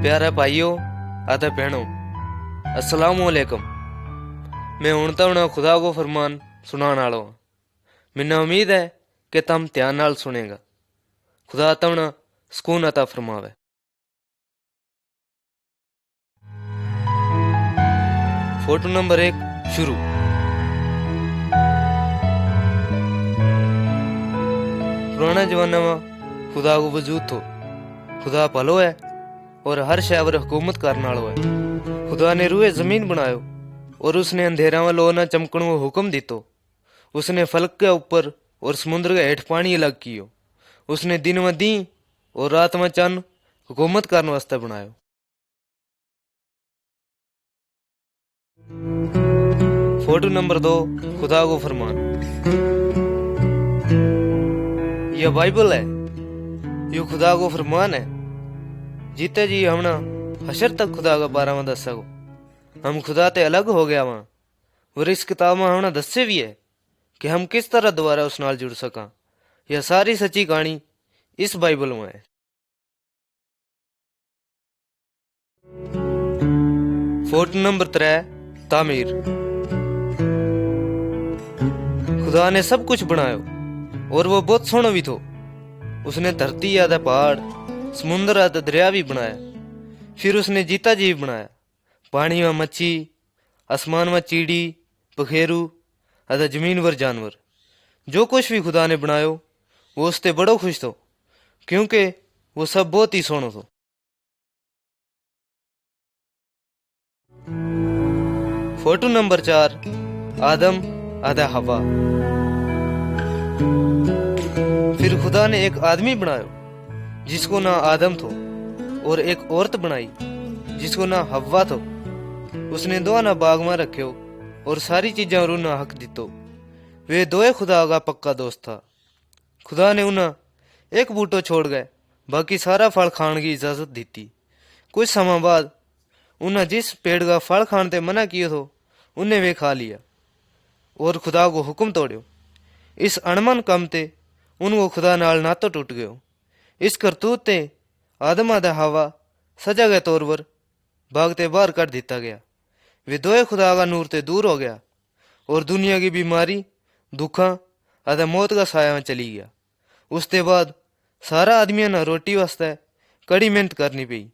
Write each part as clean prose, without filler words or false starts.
प्यारे भाइयों आते बहनों, अस्सलाम वालेकुम। मैं हूं तवना खुदा को फरमान सुनाने वाला हूं। मैंने उम्मीद है कि तुम ध्यान नाल सुनेगा। खुदा तवना सुकून अता फरमावे। फोटो नंबर 1 शुरू। पुराने जमाने में खुदा को वजूद थो। खुदा भलो है और हर शय पर हुकूमत करने वालो है। खुदा ने रूए जमीन बनायो और उसने अंधेरा में लो न चमकण को हुक्म दितो। उसने फलक के ऊपर और समुद्र के हेठ पानी अलग कियो। उसने दिन में दी और रात में चन हुकूमत करने वास्ते बनायो। फोटो नंबर 2 खुदा को फरमान। यह बाइबल है, यो खुदा को फरमान है। जीते जी हमना हशर तक खुदा का बारे में दस सको। हम खुदा ते अलग हो गया वहां, और इस किताब में हमने दस्से भी है कि हम किस तरह दोबारा उस नाल जुड़ सका। यह सारी सच्ची कहानी इस बाइबल में है। फोटो नंबर 3 तामीर। खुदा ने सब कुछ बनायो और वो बहुत सोहना भी थो। उसने धरती आधा पहाड़, समुद्र आधा दरिया भी बनाया। फिर उसने जीता जीव बनाया, पानी में मच्छी, आसमान में चीड़ी, पखेरू आधा जमीन पर जानवर। जो कुछ भी खुदा ने बनायो वो उससे बड़ो खुश थो, क्योंकि वो सब बहुत ही सोहनो थो। फोटो नंबर 4 आदम आधा हवा। फिर खुदा ने एक आदमी बनायो जिसको ना आदम थो, और एक औरत बनाई जिसको ना हवा थो। उसने दो ना बाग में रखियो और सारी चीजें उन्हें हक दितो। वे दोए खुदा का पक्का दोस्त था। खुदा ने उन्हें एक बूटो छोड़ गए, बाकी सारा फल खाने की इजाजत दी थी। कुछ समय बाद उन्हें जिस पेड़ का फल खाने ते मना किया तो उन्हें वे खा लिया और खुदा को हुक्म तोड़ियो। इस अणमन कम ते उनको खुदा नाल नातो टूट गयो। इस करतूत ते आदम आधा हवा सजा के तौर पर भागते बाहर कर दिता गया। वे दोए खुदा का नूर ते दूर हो गया और दुनिया की बीमारी, दुखा आधा मौत का साया में चली गया। उसके बाद सारा आदमियों ने रोटी वास्ते कड़ी मेहनत करनी पई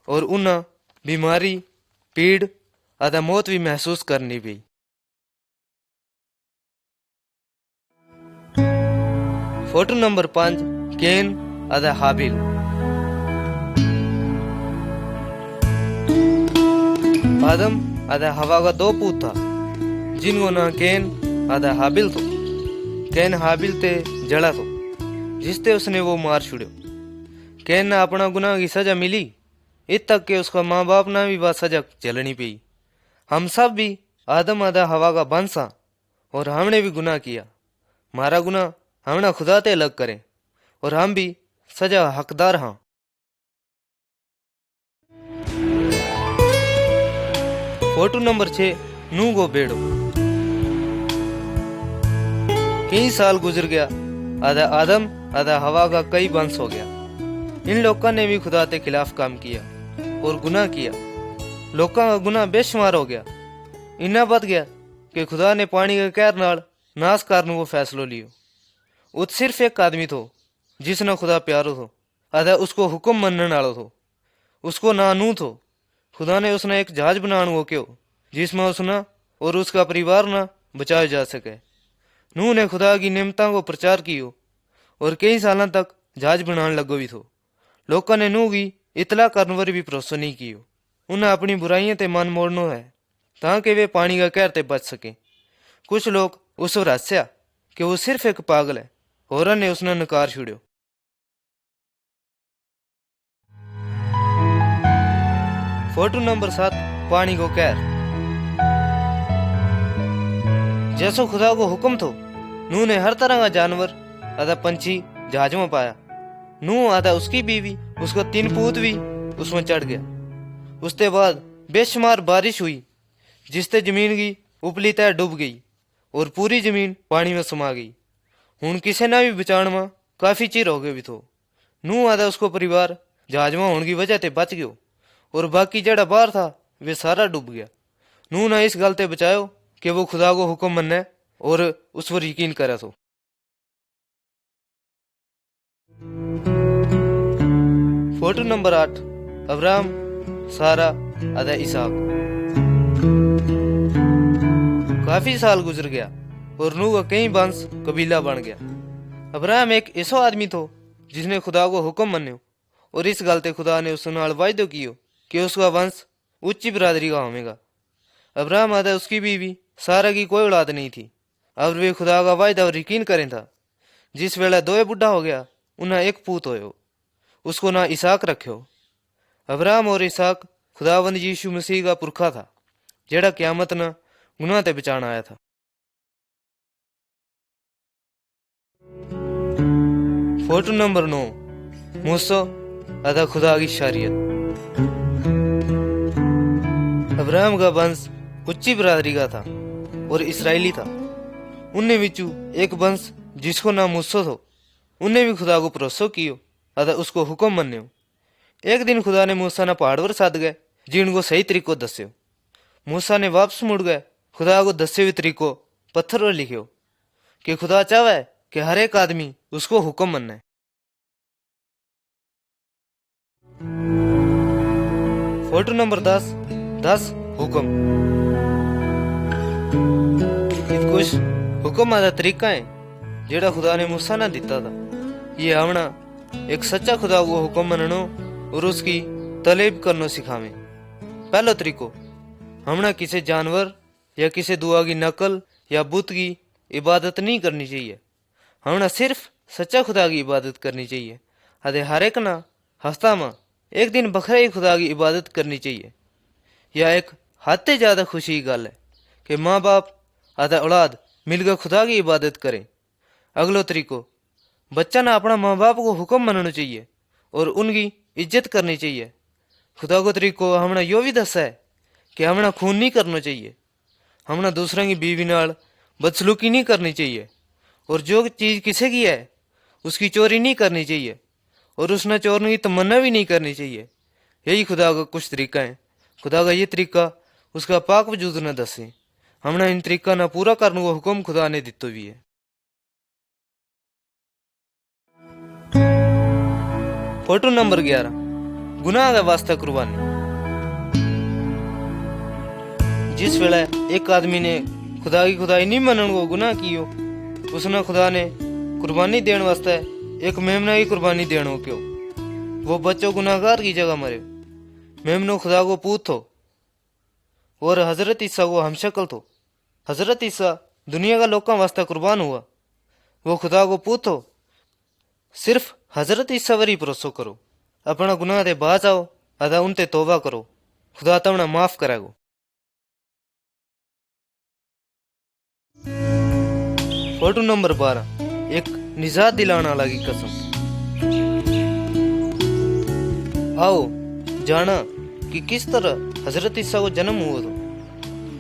और उन्हें बीमारी, पीड़ आधा मौत भी महसूस करनी पई। फोटो नंबर 5 केन आधा हाबिल। आदम आधा हवा का 2 पूत था, जिनको ना केन आधा हाबिल थो। केन हाबिल ते जड़ा थो, जिसते उसने वो मार छुड़ियो। केन ने अपना गुनाह की सजा मिली, इत तक के उसका माँ बाप ना भी बात सजा झेलनी पई। हम सब भी आदम आधा हवा का वंश हां और हमने भी गुनाह किया। हमारा गुनाह हमने खुदा ते अलग करे और हम भी सजा हकदार हां। फोटो नंबर 6 नूह को बेड़ो। कई साल गुजर गया, आधा आदम आधा हवा का कई वंश हो गया। इन लोगों ने भी खुदा के खिलाफ काम किया और गुनाह किया। लोगों का गुनाह बेशुमार हो गया, इन्ना बद गया कि खुदा ने पानी के कहर नाल नाश करने को फैसलो लियो। उत सिर्फ एक आदमी थो जिसने खुदा प्यारो थो, आधा उसको हुक्म मनने वालो थो। उसको ना नूह थो। खुदा ने उसने एक जहाज बनाने को क्यों, जिसमें उसने और उसका परिवार ना बचाया जा सके। नूह ने खुदा की नियमता को प्रचार कियो और कई सालों तक जहाज बनाने लगो भी थो। लोगों ने नूह की इतला करने पर भी भरोसा नहीं कियो। उन्हें अपनी बुराइयों ते मन मोड़नो है ताकि वे पानी का कहर ते बच सके। कुछ लोग उस पर हंसया कि वो सिर्फ एक पागल है, और ने उसने नकार छुड़ियो। फोटो नंबर 7 पानी को कहर। जैसो खुदा को हुक्म थो, नूह ने हर तरह का जानवर आधा पंछी जहाज में पाया। नूह आधा उसकी बीवी, उसको 3 पूत भी उसमें चढ़ गया। उसके बाद बेशुमार बारिश हुई, जिससे जमीन की उपली तय डूब गई और पूरी जमीन पानी में समा गई। हुण किसी ने भी बचाण में काफी चिर हो गयो भी थो। नूह आधा उसको परिवार जहाज में होने की वजह ते बच गयो اور باقی جڑا باہر تھا وہ سارا ڈوب گیا۔ نوح نے اس گل تے بچاؤ کہ وہ خدا کو حکم منے اور اس پر یقین کرے تو۔ فوٹو نمبر 8، ابراہم، سارہ ادا اسحاق۔ کافی سال گزر گیا اور نوح کا کئی بنس قبیلہ بن گیا۔ ابراہم ایک ایسا آدمی تھو جس نے خدا کو حکم منیو، اور اس گل تے خدا نے اس نال وعدہ کیو کہ اس کا ونس اونچی برادری کا ہوے گا۔ ابراہم آدھا اس کی بیوی سارہ کی کوئی اولاد نہیں تھی، اب وہ خدا کا وعدہ اور یقین کریں تھا۔ جس ویلے دوئے بڈھا ہو گیا انہیں ایک پوت ہوئے، اس کو نہ اسحاق رکھو۔ ابراہم اور اسحاق خداوند ییشو مسیح کا پرکھا تھا جیڑا قیامت نہ گناہ تے بچانا آیا تھا۔ فوٹو نمبر 9، موسیٰ ادا خدا کی شریعت۔ ابراہم کا ونس اچھی برادری کا تھا اور اسرائیلی تھا۔ انہیں وچوں ایک ونس جس کو نام موسیٰ تھو، انہیں بھی خدا کو بھروسہ کیو ادا اس کو حکم منیو۔ ایک دن خدا نے موسیٰ نہ پہاڑ پر سد گئے جن کو صحیح طریقو دسیو۔ موسیٰ نے واپس مڑ گئے خدا کو دسے ہوئے طریقو پتھر پر لکھیو کہ خدا چاہے کہ ہر ایک آدمی اس کو حکم مننے۔ فوٹو نمبر 10 حکم۔ یہ کچھ حکم آدھا طریقہ ہے جیڑا خدا نے موسیٰ نہ دیتا تھا۔ یہ آمنا ایک سچا خدا کو حکم مننو اور اس کی طلب کرنو سکھاویں۔ پہلو طریقو، ہمنا کسی جانور یا کسی دعا کی نقل یا بت کی عبادت نہیں کرنی چاہیے۔ ہمنا صرف سچا خدا کی عبادت کرنی چاہیے۔ ادھے ہر ایک نہ ہفتہ میں ایک دن بکھرے ہی خدا کی عبادت کرنی چاہیے۔ یا ایک حد سے زیادہ خوشی کی گل ہے کہ ماں باپ آدھا اولاد مل کر خدا کی عبادت کریں۔ اگلو طریقو، بچہ نہ اپنا ماں باپ کو حکم مننا چاہیے اور ان کی عزت کرنی چاہیے۔ خدا کو طریقو ہمنا یوں بھی دسا ہے کہ ہمنا خون نہیں کرنا چاہیے، ہمنا دوسروں کی بیوی نال بدسلوکی نہیں کرنی چاہیے، اور جو چیز کسی کی ہے اس کی چوری نہیں کرنی چاہیے، اور اس نے چورنے کی تمنا بھی نہیں کرنی چاہیے۔ یہی خدا کا کچھ طریقہ ہیں۔ خدا کا یہ طریقہ اس کا پاک وجود نہ دسے۔ ہمنا ان طریقہ نہ پورا کرنے کو حکم خدا نے دیتو بھی ہے۔ فوٹو نمبر 11، گناہ کے واسطے قربانی۔ جس ویلے ایک آدمی نے خدا کی خدائی نہیں منن کو گناہ کیو، اس نے خدا نے قربانی دین واسطے ایک میمنہ کی قربانی دینو کیو۔ وہ بچوں گناہگار کی جگہ مرے۔ میمنو خدا کو پوت تھو اور حضرت عیسیٰ کو ہم شکل تھو۔ حضرت عیسیٰ دنیا کا لوکاں واسطے قربان ہوا۔ وہ خدا کو پوت تھو۔ صرف حضرت عیسیٰ پر ہی بھروسہ کرو، اپنا گناہ دے باز آؤ ادا ان تے توبہ کرو، خدا تمنا معاف کرے گو۔ فوٹو نمبر 12، ایک نجات دلانا والا کی قسم۔ آؤ جانا کہ کس طرح حضرت عیسیٰ کو جنم ہوا تھا۔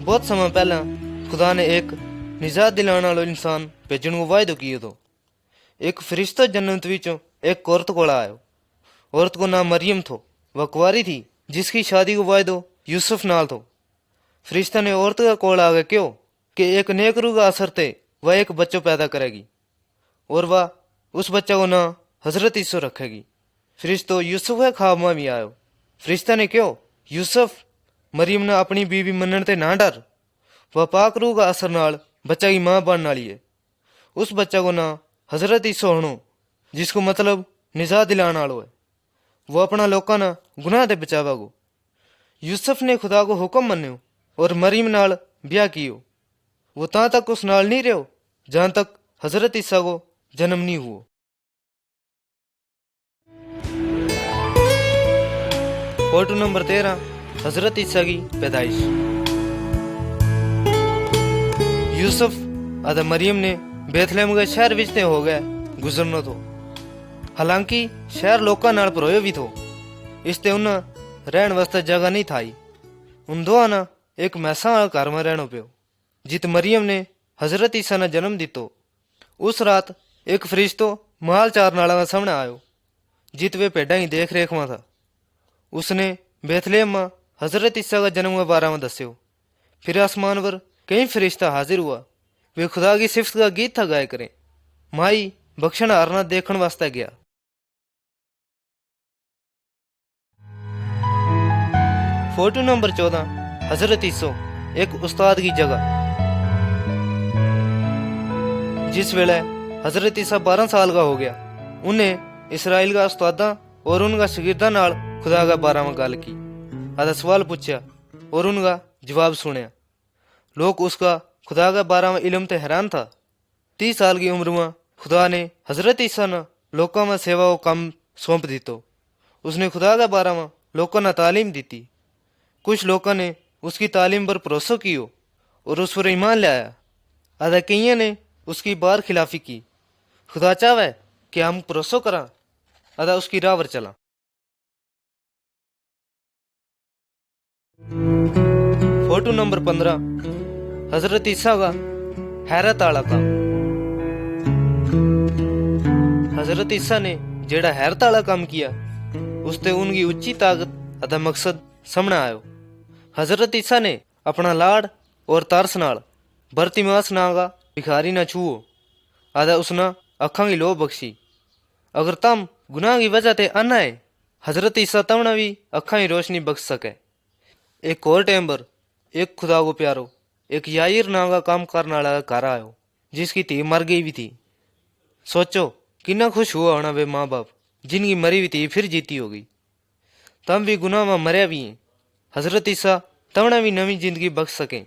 بہت سمے پہلا خدا نے ایک نجات دلانا والا انسان بھیجن کو وعدہ کیے تو۔ ایک فرشتہ جنت وچوں ایک عورت کو آیا۔ عورت کو نام مریم تھو، وہ کنواری تھی جس کی شادی کو وعدہ یوسف نال تھو۔ فرشتہ نے عورت کا کول آ گیا کیوں کہ ایک نیک روح کا اثر تے وہ ایک بچہ پیدا کرے گی اور وہ اس بچہ کو نام حضرت عیسیٰ رکھے گی۔ فرشتہ یوسف کے خواب میں بھی آئے۔ فرشتہ نے کیوں یوسف مریم نے اپنی بیوی منن تے نہ ڈر، وہ پاک روح کا اثر نال بچہ کی ماں بننے والی ہے۔ اس بچہ کو نام حضرت عیسیٰ ہونو جس کو مطلب نجات دلانا والو ہے۔ وہ اپنا لوکاں نہ گناہ دے بچاوا گو۔ یوسف نے خدا کو حکم منیو اور مریم نال بیاہ کیو۔ وہ تاں تک اس نال نہیں رہو جہاں تک حضرت عیسیٰ کو جنم نہیں ہوا۔ فوٹو نمبر 13، حضرت عیسیٰ کی پیدائش۔ یوسف آدھا مریم نے بیت لحم کے شہر وچ تے ہو گئے گزرنا تو، حالانکہ شہر لوکاں نال پروئے بھی تھو، اس تے انہاں رہن واسطے جگہ نہیں تھائی۔ ان دونوں نے ایک میساں گھر میں رہنا پیو جت مریم نے حضرت عیسیٰ نے جنم دیتو۔ اس رات ایک فرشتو مال چارن والا سامنے آیو جت وہ پیڈاں کی دیکھ ریکھ میں تھا۔ اس نے बैतलहम में हजरत ईसा का जन्म के बारे में दस्यो। फिर आसमान पर कई फरिश्ता हाजिर हुआ, वे खुदा की सिफत का गीत था गाय करें। माई बख्शण हारना देखण वास्ते गया। फोटो नंबर 14, हजरत ईसा एक उस्ताद की जगह। जिस वेले हजरत ईसा 12 साल का हो गया, उन्हें इसराइल का उस्तादा और उनका शागिर्दा नाल खुदा का बारे में गल की। आधा सवाल पूछा और उनका जवाब सुनया। लोग उसका खुदा के बारे में इल्म ते हैरान था। 30 साल की उम्र में खुदा ने हजरत ईसा ने लोगों में सेवा को काम सौंप दितो। उसने खुदा के बारे में लोगों ने तालीम दी थी। कुछ लोगों ने उसकी तालीम पर भरोसा कियो और उस पर ईमान लाया। आधा कईयों ने उसकी बार खिलाफी की। खुदा चाहे कि हम भरोसा करा, आधा उसकी राह पर चला। फोटो नंबर 15, हजरत ईसा का हैरत आला काम। हजरत ईसा ने जेड़ा हैरत आला काम किया, उससे उनकी उच्ची ताकत अदा मकसद सामने आयो। हजरत ईसा ने अपना लाड़ और तरस नाल बरतिमास ना का भिखारी ना छुओ, आदा उसना अखा की लो बख्शी। अगर तम गुनाह की वजह ते अन्ना है, हजरत ईसा तमना भी अखा की रोशनी बख्श सके। एक और टाइम पर एक खुदा को प्यारो एक याईर नाम का काम करने वाला घर आयो, जिसकी धी मर गई भी थी। सोचो कितना खुश हुआ होना वे माँ बाप जिनकी मरी हुई थी फिर जीती होगी। तम भी गुनाह में मरिया भी हैं। हजरत ईसा तमना भी नवी जिंदगी बख्श सके,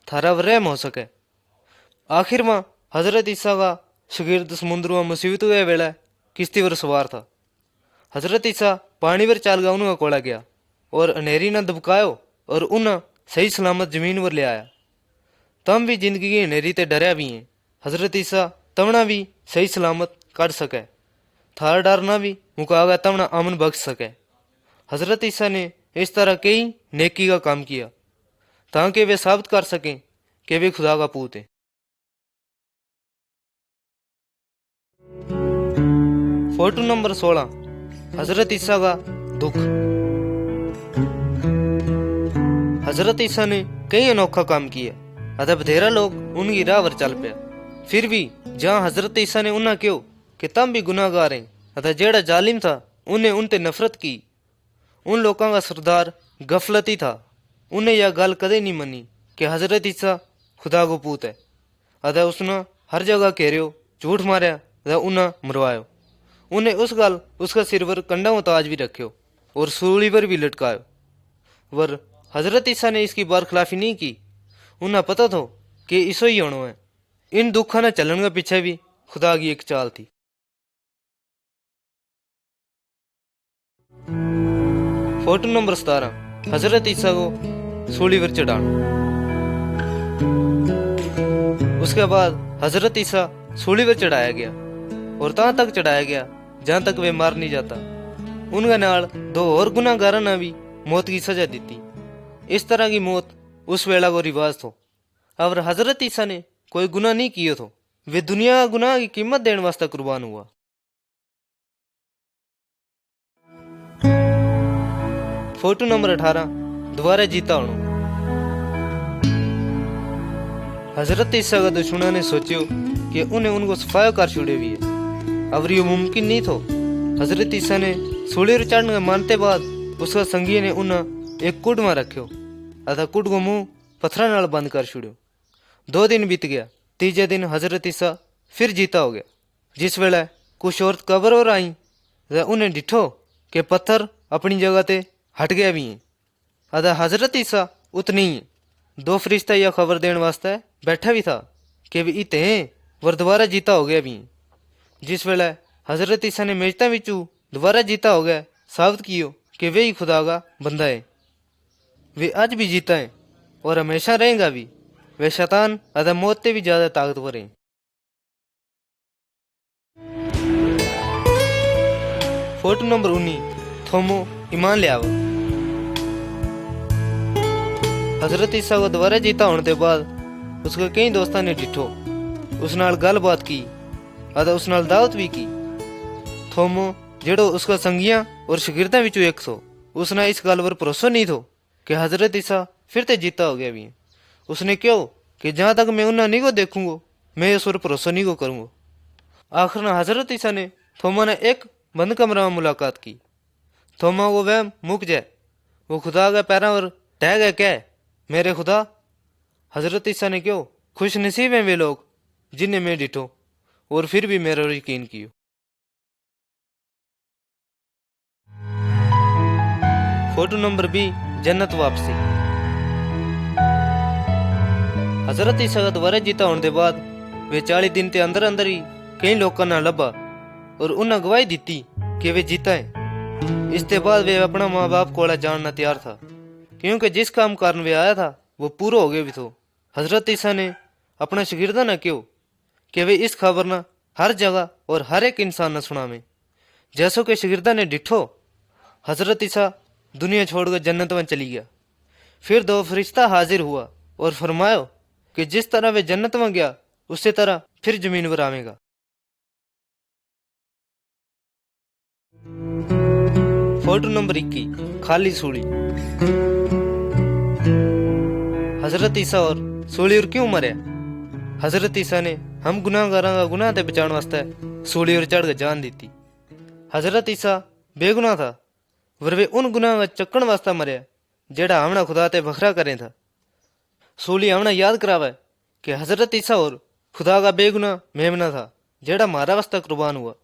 थारा रहम हो सके। आखिर में हजरत ईसा का शागिर्द समुद्र में मुसीबत हुए वेला किश्ती पर सवार था। हजरत ईसा पानी पर चाल गया, उन्होंने कोड़ा गया और अनेरी ने दबकायो और उन्हें सही सलामत जमीन पर ले आया। तम भी जिंदगी की अनेरी ते डरिया भी हैं। हजरत ईसा तमना भी सही सलामत कर सके, थार डरना भी मुका गया तमना अमन बख्श सके। हजरत ईसा ने इस तरह कई नेकी का काम किया ताकि वे साबित कर सकें कि वे खुदा का पूत है। फोटो नंबर 16, हजरत ईसा का दुख। हजरत ईसा ने कई अनोखा काम किया, अतः बथेरा लोग उनकी राह पर चल पाया। फिर भी जहाँ हजरत ईसा ने उन्हें क्यों कि तम भी गुनाहगार हैं, अतः जेड़ा जालिम था उन्हें उनते नफरत की। उन लोगों का सरदार गफलती था। उन्हें यह गल कदे नहीं मनी कि हजरत ईसा खुदा को पूत है। अतः उसने हर जगह घेरियो, झूठ मारया, अतः उन्हें मरवायो। उन्हें उस गल उसका सिर पर कंडा व ताज भी रखियो और सूली पर भी लटकायो। वर हजरत ईसा ने इसकी बारखिलाफी नहीं की। उन्हें पता था कि इसो ही होना है। इन दुखों ने चलन के पीछे भी खुदा की एक चाल थी। फोटो नंबर 17, हजरत ईसा को सूली पर चढ़ाना। उसके बाद हजरत ईसा सूली पर चढ़ाया गया और तहां तक चढ़ाया गया जहां तक वे मार नहीं जाता। उनके नाल 2 और गुनाहगारों ने भी मौत की सजा दी थी। इस तरह की मौत उस वेला को रिवाज थो। और हजरत ईसा ने कोई गुनाह नहीं किया थो, वे दुनिया का गुनाह की कीमत देने वास्ते कुर्बान हुआ। फोटो नंबर 18, दोबारा जीता होना। हजरत ईसा का दुश्मनों ने सोचियो कि उन्हें उनको सफाया कर छुड़े भी है। अब ये मुमकिन नहीं थो। हजरत ईसा ने सूली पर चढ़ने के मानते बाद उसका संगी ने उन्हें एक कुड में रखियो, अतः कुड को मुंह पत्थर नाल बंद कर छुड़ियो। 2 दिन बीत गया। तीजे दिन हजरत ईसा फिर जीता हो गया। जिस वेला कुछ औरत कब्र और आई, उन्हें डिठो कि पत्थर अपनी जगह ते हट गया भी हैं। अतः हजरत ईसा उतनी ही 2 फरिश्ता यह खबर देने वास्ते बैठा भी था कि वे इते हैं वर दोबारा जीता हो गया भी हैं। जिस वेला हजरत ईसा ने मेजता बिचू दोबारा जीता हो गया, साबित कियो कि वे ही खुदा का बंदा है। वे आज भी जीता है और हमेशा रहेगा भी। वे शैतान अतः मौत से भी ज्यादा ताकतवर हैं। फोटो नंबर 19, थोमो ईमान ले आवा। हजरत ईसा को दोबारा जीता होने के बाद उसके कई दोस्तों ने डिठो, उस नाल गलबात की, अतः उस नाल दावत भी की। थोमो जेड़ो उसका संगिया और शागिर्दां विचों एक सो उसने इस गल पर भरोसा नहीं थो कि हजरत ईसा फिर ते जीता हो गया भी है। उसने क्यों कि जहाँ तक मैं उन्हें नहीं को देखूंगा मैं इस पर भरोसा नहीं को करूँगा। आखिर में हजरत ईसा ने थोमा ने एक बंद कमरा में मुलाकात की। थोमा को वह मुक जाए, वो खुदा के पैरों पर टह गए क्या मेरे खुदा। हजरत ईसा ने क्यों खुश नसीब हैं वे लोग जिन्हें मैं डिठो और फिर भी मेरा यकीन कियो। फोटो नंबर 20 जन्नत वापसी। हजरत ईसा का दोबारा जीता होने के बाद वे 40 दिन के अंदर अंदर ही कई लोगों ने लभा और उन्हें गवाही दी कि वे जीता है। इसके बाद वे अपना माँ बाप को जानना तैयार था, क्योंकि जिस काम कारण वे आया था वो पूरा हो गया भी तो। हजरत ईसा ने अपना शागिर्दा न क्यों कि वे इस खबर न हर जगह और हर एक इंसान ने सुनावे। जैसो कि शागिर्दा ने डिठो हजरत ईसा दुनिया छोड़कर जन्नत में चली गया। फिर 2 फरिश्ता हाजिर हुआ और फरमायो कि जिस तरह वे जन्नत में गया उसी तरह फिर जमीन पर आवेगा। फोटो नंबर 21 खाली सूली। हजरत ईसा और सूली और क्यों मरे। हजरत ईसा ने हम गुनाहगारां का गुनाह ते बचाने वास्ते सूली और चढ़ के जान दी थी। हजरत ईसा बेगुनाह था पर वे उन गुनाह का चक्कण वास्ता मरे जेड़ा हमने खुदा ते बखरा करें था। सूली हमने याद करावे कि हजरत ईसा और खुदा का बेगुनाह मेमना था जेड़ा हमारा वास्ता कुर्बान हुआ।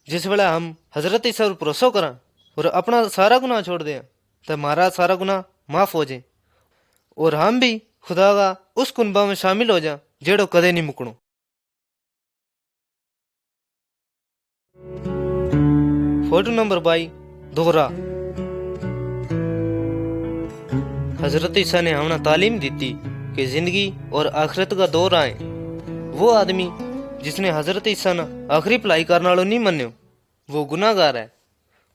जिस वेले हम हजरत ईसा पर भरोसा करा और अपना सारा गुनाह छोड़ दें तो हमारा सारा गुनाह माफ हो जाए और हम भी खुदा का उस कुनबा में शामिल हो जाए जेड़ो कदे नहीं मुकणो। फोटो नंबर 22 दोहरा। हजरत ईसा ने हमें तालीम दी कि जिंदगी और आखिरत का दौर आए। वो आदमी जिसने हजरत ईसा ने आखिरी भलाई करने वालों नहीं मन्यो वो गुनाहगार है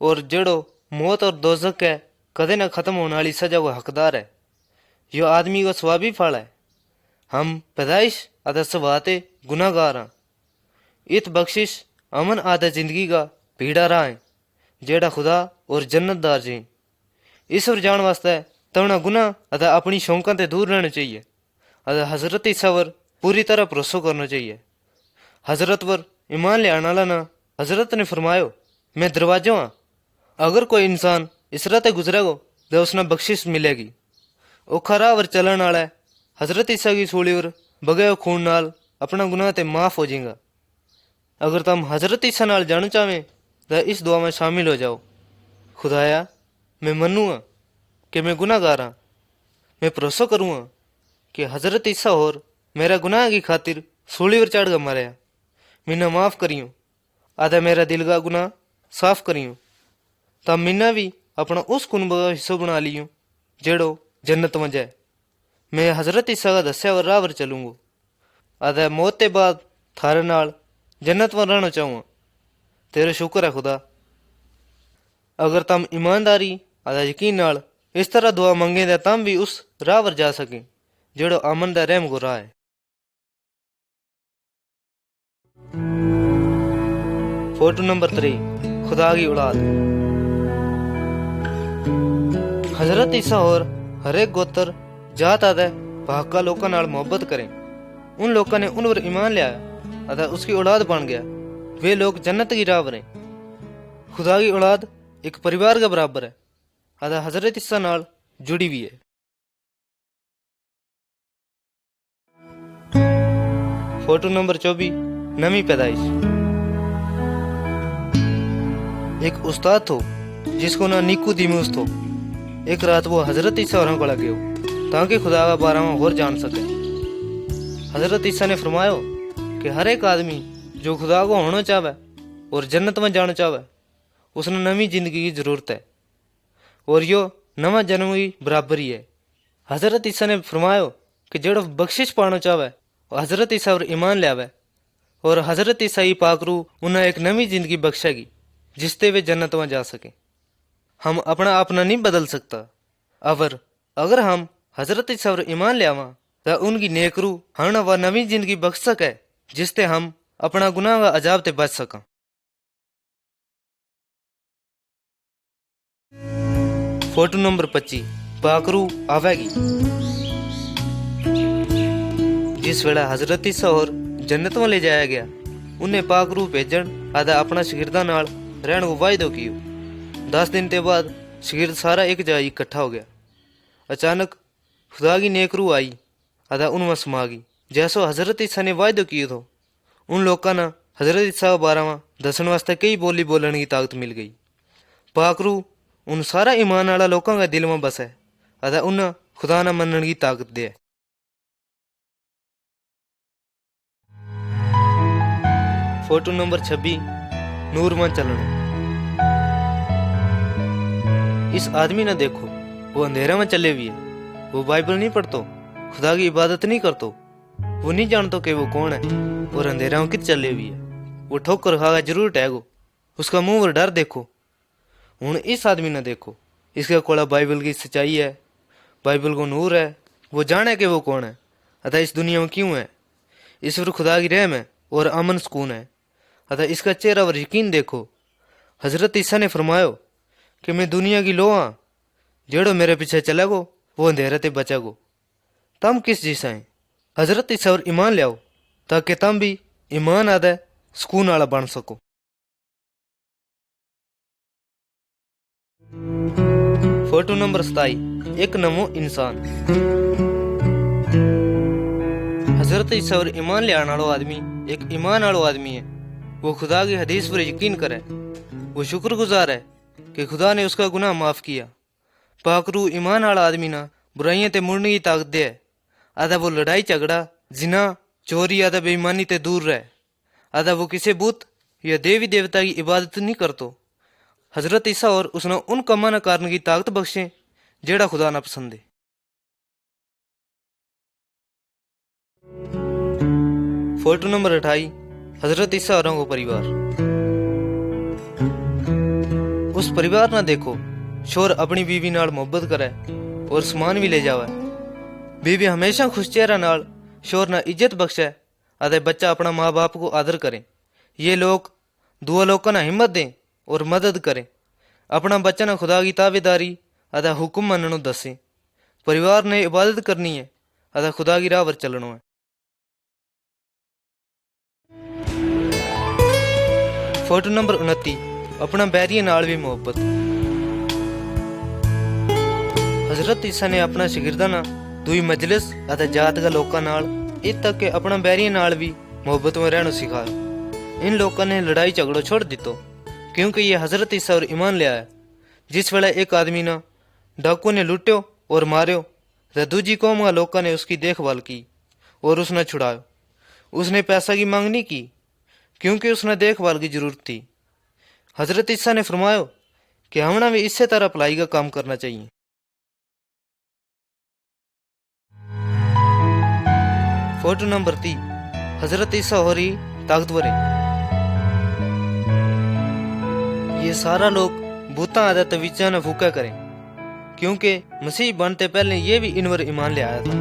और जेड़ो मौत और दोजक के कदे न खत्म होने वाली सजा वो हकदार है। यो आदमी का स्वाभी फल है। हम पैदाइश आधा सवाते गुनाहगार हाँ। इत बख्शिश अमन आधा जिंदगी का भीड़ा रहा है जेड़ा खुदा और जन्नतदार जी। इस और जान वास्ते तवना गुनाह अदा अपनी शौकों से दूर रहना चाहिए। अदा हजरत ईसा पर पूरी तरह भरोसा करना चाहिए। हजरत पर ईमान ले आने वाला ना हजरत ने फरमायो मैं दरवाजा हाँ। अगर कोई इंसान इस राह गुजरेगा तो उसने बख्शिश मिलेगी। औखा राह पर चलन वाला है हजरत ईसा की सूली पर बगे खून नाल अपना गुनाह ते माफ हो जाएगा। अगर तुम हजरत ईसा नाल जाना चाहें तो इस दुआ में शामिल हो जाओ। खुदाया मैं मनूँगा कि मैं गुनाहगार हाँ। मैं भरोसा करूँगा कि हजरत ईसा और मेरा गुनाह की खातिर सूली पर चढ़ कर मरया। मीना माफ करियो आधा मेरा दिल का गुनाह साफ करियो तब मीना भी अपना उस कुनबा का हिस्सा बना लियो जेड़ो जन्नत में जाए। मैं हजरत ईसा का दस्या और राह पर चलूँगा। आधा मौत के बाद थारे नाल जन्नत में रहना चाहूँगा। तेरा शुक्र है खुदा। अगर तुम ईमानदारी आधा यकीन नाल इस तरह दुआ मंगे तो तुम भी उस राह पर जा सकें जेड़ो अमन दा रहम को राह है। फोटो नंबर 3 खुदा की औलाद। हजरत ईसा और हर एक गोत्र जात आदे भाग का लोगों नाल मोहब्बत करें। उन लोगों ने उन पर ईमान लिया अदा उसकी औलाद बन गया। वे लोग जन्नत की राह पर हैं। खुदा की औलाद एक परिवार के बराबर है अदा हजरत ईसा नाल जुड़ी हुई है। फोटो नंबर 24 नवी पैदाइश। एक उस्ताद थो जिसको ना निकोदेमुस थो। एक रात वो हजरत ईसा और को लगे ताकि खुदा का बारे में और जान सके। हजरत ईसा ने फरमायो कि हर एक आदमी जो खुदा को होना चाहे और जन्नत में जाना चाहे उसने नवी जिंदगी की जरूरत है और यो नवा जन्म की बराबरी है। हजरत ईसा ने फरमायो कि जेड़ो बख्शिश पाना चाहे हजरत ईसा पर ईमान लियावे और हजरत ईसा ही पाकरू उन्हें एक नवी जिंदगी बख्शेगी जिससे वे जन्नत में जा सके। हम अपना नहीं बदल सकता अगर हम हजरत ईसा पर ईमान लियावा तो उनकी नेकरू हमें वह नवी जिंदगी बख्श सके जिससे हम अपना गुनाह का अजाब ते बच सका। फोटो नंबर 25 पाकरू आवेगी। जिस वेला हजरत ईसा और जन्नत में ले जाया गया, उन्हें पाकरू भेजन आधा अपना शगिर्दा नाल रहने को वायदो कियो। 10 दिन के बाद शगिर्द सारा एक जगह इकट्ठा हो गया। अचानक खुदा की नेक रूह आई आधा उनमें समा गई। जैसो हजरत ईसा ने वायदो कियो तो उन लोगों ने हजरत ईसा के बारे में दसन वास्ते कई बोली बोलने की ताकत मिल गई। पाकरू उन सारा ईमान वाला लोगों के दिल में बसे आधा उन्हें खुदा न मनने की ताकत दे। फोटो नंबर 26 नूर में चलना। इस आदमी ने देखो, वो अंधेरे में चले हुए है। वो बाइबल नहीं पढ़तो, खुदा की इबादत नहीं करतो, वो नहीं जानतो कि वो कौन है और अंधेरा में कित चले हुए है। वो ठोकर खागा जरूर टैगो, उसका मुंह पर डर देखो। हूँ इस आदमी ने देखो, इसके कोला बाइबल की सच्चाई है, बाइबल को नूर है। वो जाने कि वो कौन है अतः इस दुनिया में क्यों है। इस पर खुदा की रहम है और अमन सुकून है। अतः इसका चेहरा पर यकीन देखो। हजरत ईसा ने फरमायो कि मैं दुनिया की लो हाँ, जेड़ो मेरे पीछे चलेगो वो अंधेरे ते बचेगो। तम किस जैसा है? हजरत ईसा और ईमान लियाओ ताकि तम भी ईमान आदे सुकून वाला बन सको। फोटो नंबर 27 एक नमो इंसान। हजरत ईसा और ईमान ले आने वालो आदमी एक ईमान वालो आदमी है। वो खुदा की हदीस पर यकीन करे, वो शुक्रगुजार है कि खुदा ने उसका गुनाह माफ किया। पाकरू ईमान वाला आदमी ना बुराइयां ते मुड़ने की ताकत दे आधा वो लड़ाई झगड़ा जिना चोरी आधा बेईमानी ते दूर रहे। आधा वो किसी बुत या देवी देवता की इबादत नहीं करतो। हजरत ईसा और उसने उन कमा न कारण की ताकत बख्शे जेड़ा खुदा ना पसंद है। फोटो नंबर 28 हजरत ईसा और को परिवार। उस परिवार ना देखो, शोर अपनी बीवी नाल मोहब्बत करे और समान भी ले जावे। बीवी हमेशा खुश चेहरा नाल शोर ना इज्जत बख्शे आधे बच्चा अपना माँ बाप को आदर करे। ये लोग दुआ लोगों ना हिम्मत दें और मदद करें। अपना बच्चा ना खुदा की ताबेदारी आधा हुक्म मननो दसे। परिवार ने इबादत करनी है आधा खुदा की राह पर चलनो है। फोटो नंबर 29 अपना बैरिया नाल भी मोहब्बत। हजरत ईसा ने अपना शगिर्दा ना दुई मजलिस अते जात का लोगों नाल इत तक के अपना बैरिया नाल भी मोहब्बत में रहना सिखाया। इन लोगों ने लड़ाई झगड़ो छोड़ दितो क्योंकि ये हजरत ईसा और ईमान ले आया। जिस वेले एक आदमी ना डाकू ने लुट्यो और मार्यो तो दूजी कौम का लोगों ने उसकी देखभाल की और उसने छुड़ायो। उसने पैसा की मांग नहीं की क्योंकि उसने देखभाल की जरूरत थी। हजरत ईसा ने फरमायो कि हमने भी इसी तरह भलाई का काम करना चाहिए। फोटो नंबर 30 हजरत ईसा हो रही ताकतवर है। ये सारा लोग भूता आदत तवीजा ने फूका करें क्योंकि मसीह बनते पहले ये भी इनवर ईमान ले आया था।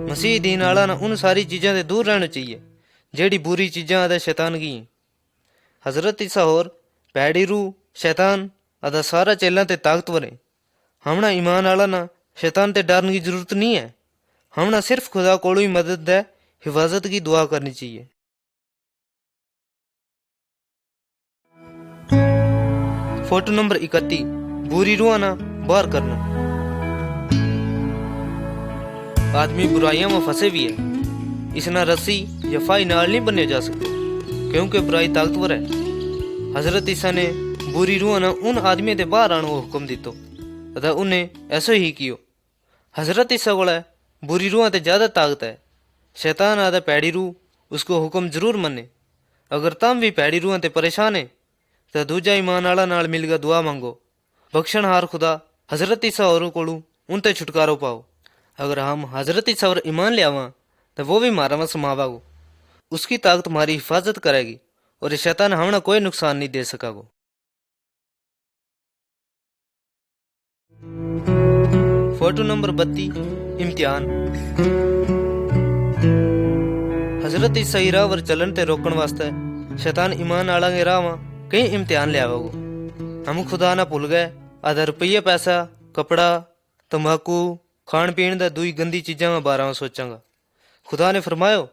मसीह दीन आला ना उन सारी चीज़ों से दूर रहना चाहिए जेड़ी बुरी चीज़ें आदे शैतान की। हजरत ईसा और पैड़ी रूह शैतान आदा सारा चेला ते ताकतवर है। हमना ईमान आला ना शैतान ते डरने की जरूरत नहीं है। हमना सिर्फ खुदा कोलों ही मदद दे हिफाजत की दुआ करनी चाहिए। फोटो नंबर 31 बुरी रूह ना बाहर करना। आदमी बुराइयों में फंसे भी है। इसना रस्सी या फाई नाल नहीं बनने जा सकते क्योंकि बुराई ताकतवर है। हजरत ईसा ने बुरी रूह ना उन आदमियों के बाहर आने को हुक्म दितो अतः उन्हें ऐसा ही कियो। हजरत ईसा को बुरी रूह ते ज्यादा ताकत है। शैतान आदा पैड़ी रूह उसको हुक्म जरूर मने। अगर तम भी पैड़ी रूह ते परेशान है तो दूजा ईमान आला नाल मिलकर दुआ मांगो। बख्शण हार खुदा हजरत ईसा और कोलू उनते छुटकारो पाओ। अगर हम हजरत ईसा और ईमान ले आवा तो वो भी मारा में समावागो। उसकी ताकत हमारी हिफाजत करेगी और शैतान हमने कोई नुकसान नहीं दे सकागो। फोटो नंबर 32 इम्तिहान। हजरत ईसा की राह पर चलन ते रोकण वास्ते शैतान ईमान आला के राह में कई इम्तिहान ले आवगो। हम खुदा ना भूल गए आधा रुपये पैसा कपड़ा, तंबाकू, खाण पीण दा दुई गंदी चीज़ां में बारे में सोचांगा। खुदा ने फरमायो,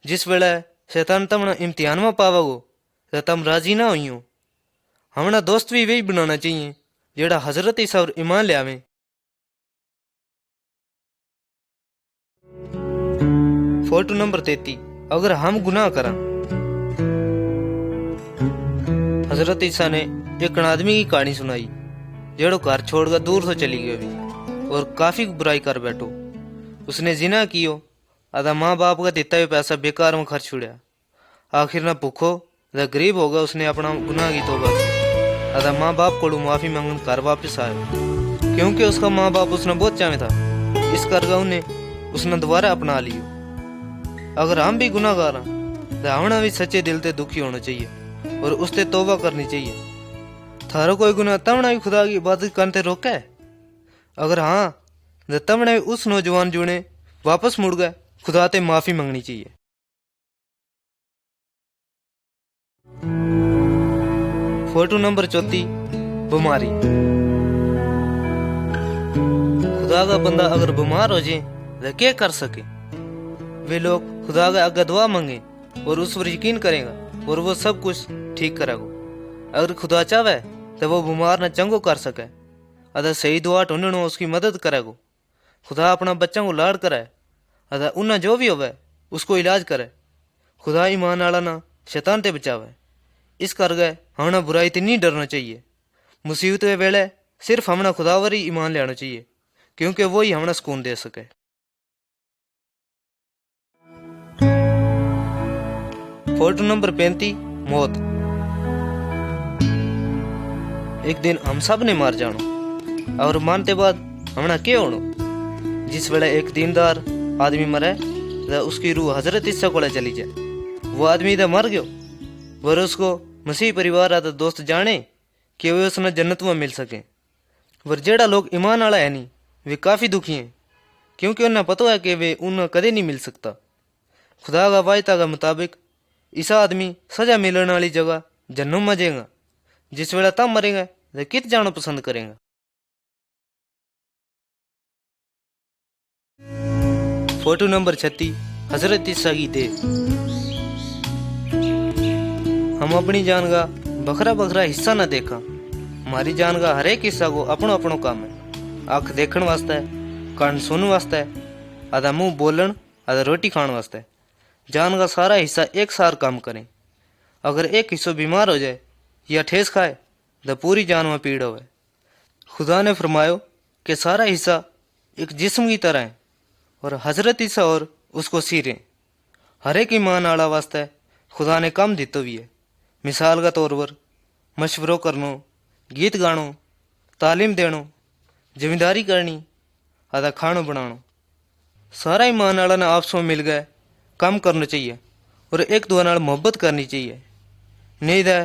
जिस वेले शैतान तमना इम्तिहान में पावोगो तो तम राजी ना होइयो। हमना दोस्त भी वही बनाना चाहिए जेड़ा हजरत ईसा और ईमान ले आवे। Photo number 33। अगर हम गुनाह करा। हजरत ईसा ने एक आदमी की कहानी सुनाई जेड़ो घर छोड़कर दूर से चली गई और काफी बुराई कर बैठो। उसने जिना कियो, आधा माँ बाप का देता हुआ पैसा बेकार में खर्च छुड़िया। आखिर ना भूखो न गरीब होगा, उसने अपना गुनाह की तौबा की। आधा माँ बाप को माफी मांगन घर वापस आयो, क्योंकि उसका माँ बाप उसने बहुत चाहे था। इस करके उन्हें उसने दोबारा अपना लियो। अगर हम भी गुनाहगार हैं तो हमने भी सच्चे दिल से दुखी होना चाहिए और उससे तौबा करनी चाहिए। थारो कोई गुनाह तमने भी खुदा की इबादत करते रोका है? अगर हाँ तो तमने भी उस नौजवान जुने वापस मुड़ गए खुदा ते माफी मांगनी चाहिए। Photo number 34। बीमारी। खुदा का बंदा अगर बीमार हो जाए तो क्या कर सके? वे लोग खुदा का आगे दुआ मांगे और उस पर यकीन करेगा और वो सब कुछ ठीक करेगा। अगर खुदा चाहे तो वो बीमार न चंगो कर सके, अदा सही दुआ ढूंढने उसकी मदद करेगा। खुदा अपना बच्चों को लाड़ करे, अदा उन्हें जो भी होवे उसको इलाज करे। खुदा ईमान वाला ना शैतान ते बचावे। इस करके हमने बुराई ते नहीं डरना चाहिए। मुसीबत के वेले सिर्फ हमने खुदावर ही ईमान लेना चाहिए, क्योंकि वो ही हमने सुकून दे सके। Photo number 35। मौत। एक दिन हम सब ने मार जानो और मानते बाद हमने क्या होना? जिस वेले एक दीनदार आदमी मरे तो उसकी रूह हजरत ईसा को चली जाए। वो आदमी तो मर गयो, पर उसको मसीह परिवार आते दोस्त जाने कि वे उसने जन्नत में मिल सके। पर जेड़ा लोग ईमान वाला है नहीं, वे काफ़ी दुखी हैं, क्योंकि उन्हें पता है कि वे उन्हें कदे नहीं मिल सकता। खुदा का वायदा के मुताबिक ईसा आदमी सजा मिलने वाली जगह जन्नत में जाएगा। जिस वेला तब मरेगा तो कित जाना पसंद करेगा? Photo number 36। हजरत ईसा की देह। हम अपनी जान का बखरा बखरा हिस्सा न देखा। हमारी जान का हर एक हिस्सा को अपनो अपनो काम है। आँख देखण वास्ते, कान सुनने वास्ते, आधा मुंह बोलन, आधा रोटी खाने वास्ते। जान का सारा हिस्सा एक सार काम करें। अगर एक हिस्सा बीमार हो जाए या ठेस खाए तो पूरी जान में पीड़ होवे। खुदा ने फरमायो कि सारा हिस्सा एक जिस्म की तरह है और हजरत ईसा और उसको सिर। हर एक ईमान वाला वास्ते खुदा ने काम दितो भी है। मिसाल का तौर पर मशवरो करनो, गीत गानो, तालीम देनो, जिम्मेदारी करनी, आधा खानो बनानो। सारा ईमान वाला ने आपस में मिल गए काम करना चाहिए और एक दूसरे नाल मोहब्बत करनी चाहिए, नहीं तो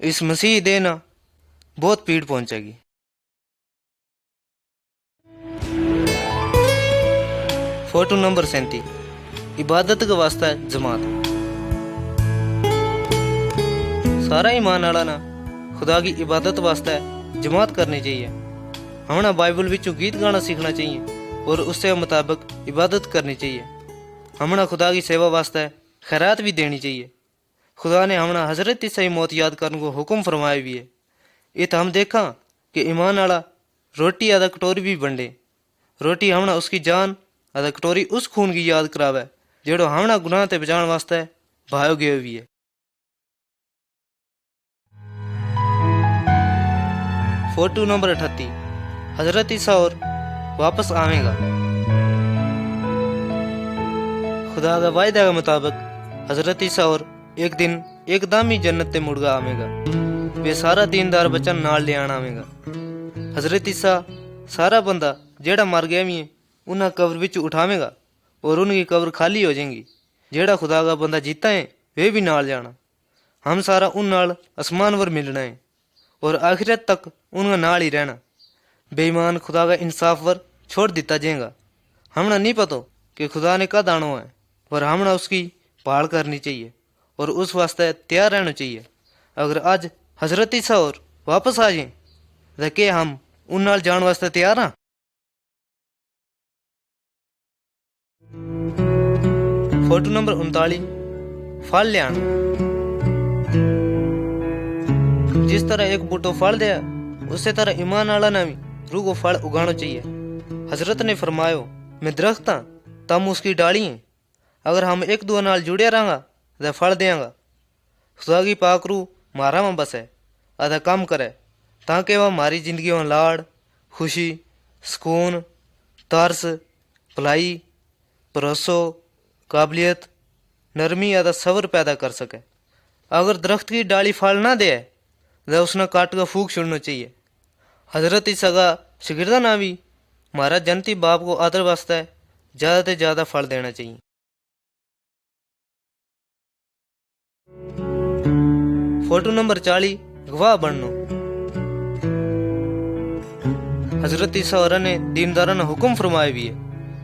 इस मसीह देना बहुत पीड़ पहुंचेगी। Photo number 37। इबादत के वास्ते जमात। सारा ईमान वाला ना खुदा की इबादत वास्ते जमात करनी चाहिए। हमने बाइबल विचों गीत गाना सीखना चाहिए और उससे मुताबिक इबादत करनी चाहिए। हमने खुदा की सेवा वास्ते खैरात भी देनी चाहिए। खुदा ने हमने हजरत ईसा की मौत याद करने को हुक्म फरमाया भी है। इत हम देखा कि ईमान वाला रोटी आधा कटोरी भी बंडे। रोटी हमने उसकी जान, आधा कटोरी उस खून की याद करावे जेड़ो हमने गुनाह ते बचाने वास्ते भायो गयो भी है। Photo number 38। हजरत ईसा और वापस आवेगा। खुदा का वायदा के मुताबिक हजरत ईसा और एक दिन एकदम ही जन्नत ते मुड़गा आवेगा। वे सारा दीनदार बच्चा नाल ले आना आवेगा। हजरत ईसा सारा बंदा जेड़ा मर गया भी है उन्हें कब्र विच उठावेगा और उनकी कब्र खाली हो जाएगी। जेड़ा खुदा का बंदा जीता है वे भी नाल जाना। हम सारा उन नाल आसमान पर मिलना है और आखिरत तक उनका नाल ही रहना। बेईमान खुदा का इंसाफ पर छोड़ दिता जाएगा। हमने नहीं पता कि खुदा ने कद आना है, पर हमने उसकी भाल करनी चाहिए और उस वास्ते तैयार रहना चाहिए। अगर आज हजरत ईसा और वापस आ जाएं तो क्या हम ان نال جان واسطے تیار ہاں۔ فوٹو نمبر 39 پھل لیا۔ جس طرح ایک بوٹو پھل دیا اسی طرح ایمان والا نے بھی روح کو پھل اگانا چاہیے۔ حضرت نے فرمایا میں درخت ہاں تم اس کی ڈالی ہیں، اگر ہم ایک دوسرے نال جڑے رہاں گا تو پھل دیاں گا۔ خدا کی پاک روح مارا میں بسے آدھا کام کرے تاکہ وہ ہماری زندگی میں لاڑ، خوشی، سکون، ترس، بھلائی، بھروسہ، قابلیت، نرمی آدھا صبر پیدا کر سکے۔ اگر درخت کی ڈالی پھل نہ دے تو اس نے کاٹ کر پھونک چھوڑنا چاہیے۔ حضرت عیسیٰ کا شاگردہ نہ بھی ہمارا جنتی باپ کو آدر واسطے زیادہ سے زیادہ پھل دینا چاہیے۔ فوٹو نمبر 40 گواہ بننا۔ حضرت عیسیٰ اور نے دینداروں نے حکم فرمایا بھی ہے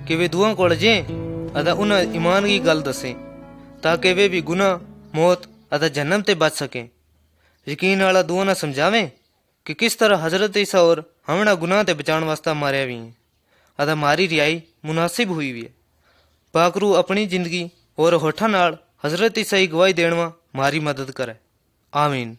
کہ وہ دعا کو جائیں ادا انہیں ایمان کی گل دسیں تاکہ وہ بھی گناہ، موت ادا جہنم تے بچ سکیں۔ یقین والا دعا نہ سمجھاویں کہ کس طرح حضرت عیسیٰ اور ہمنا گناہ تے بچان واسطہ ماریا بھی ہیں ادا ہماری رہائی مناسب ہوئی بھی ہے۔ پاک روح اپنی زندگی اور ہوٹھاں نال حضرت عیسیٰ کی گواہی دین میں ہماری مدد کرے۔ آمین۔